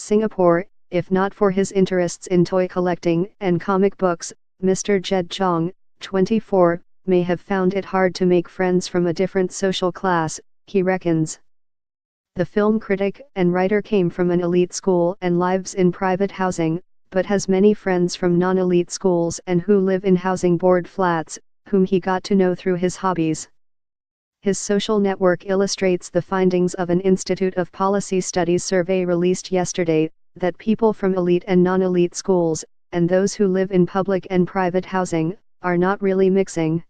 Singapore. If not for his interests in toy collecting and comic books, Mr. Jed Chong, 24, may have found it hard to make friends from a different social class, he reckons. The film critic and writer came from an elite school and lives in private housing, but has many friends from non-elite schools and who live in housing board flats, whom he got to know through his hobbies. His social network illustrates the findings of an Institute of Policy Studies survey released yesterday, that people from elite and non-elite schools, and those who live in public and private housing, are not really mixing.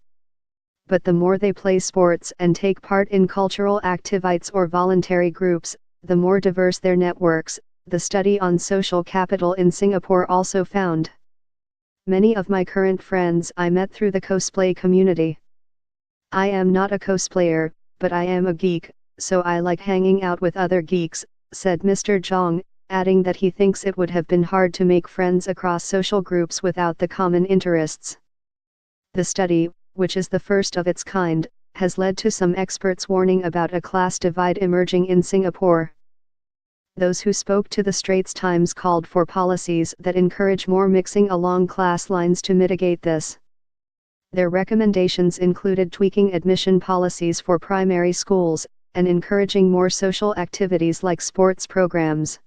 But the more they play sports and take part in cultural activities or voluntary groups, the more diverse their networks, the study on social capital in Singapore also found. Many of my current friends I met through the cosplay community. I am not a cosplayer, but I am a geek, so I like hanging out with other geeks, said Mr. Zhang, adding that he thinks it would have been hard to make friends across social groups without the common interests. The study, which is the first of its kind, has led to some experts warning about a class divide emerging in Singapore. Those who spoke to the Straits Times called for policies that encourage more mixing along class lines to mitigate this. Their recommendations included tweaking admission policies for primary schools, and encouraging more social activities like sports programs.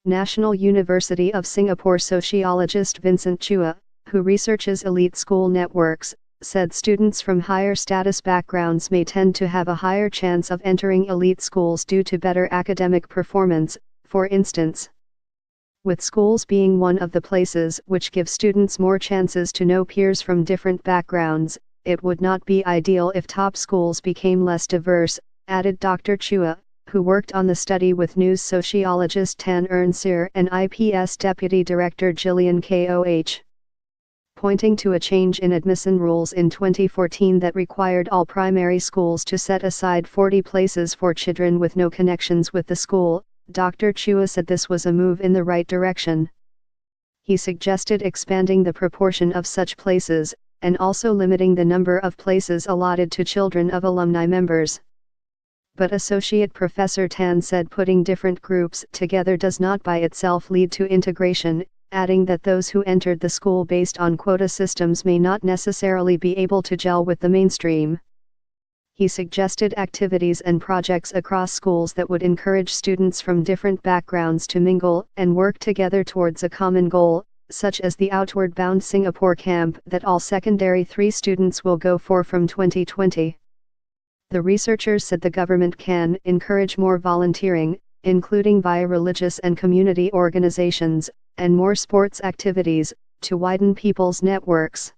National University of Singapore sociologist Vincent Chua, who researches elite school networks, said students from higher status backgrounds may tend to have a higher chance of entering elite schools due to better academic performance, for instance. With schools being one of the places which give students more chances to know peers from different backgrounds, it would not be ideal if top schools became less diverse, added Dr. Chua, who worked on the study with news sociologist Tan Earn Sir and IPS Deputy Director Gillian Koh. Pointing to a change in admission rules in 2014 that required all primary schools to set aside 40 places for children with no connections with the school, Dr. Chua said this was a move in the right direction. He suggested expanding the proportion of such places, and also limiting the number of places allotted to children of alumni members. But Associate Professor Tan said putting different groups together does not by itself lead to integration, adding that those who entered the school based on quota systems may not necessarily be able to gel with the mainstream. He suggested activities and projects across schools that would encourage students from different backgrounds to mingle and work together towards a common goal, such as the Outward Bound Singapore camp that all secondary 3 students will go for from 2020. The researchers said the government can encourage more volunteering, including via religious and community organizations, and more sports activities, to widen people's networks.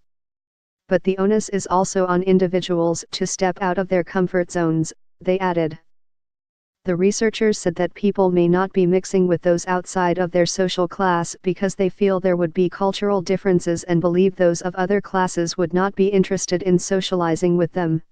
But the onus is also on individuals to step out of their comfort zones, they added. The researchers said that people may not be mixing with those outside of their social class because they feel there would be cultural differences and believe those of other classes would not be interested in socializing with them.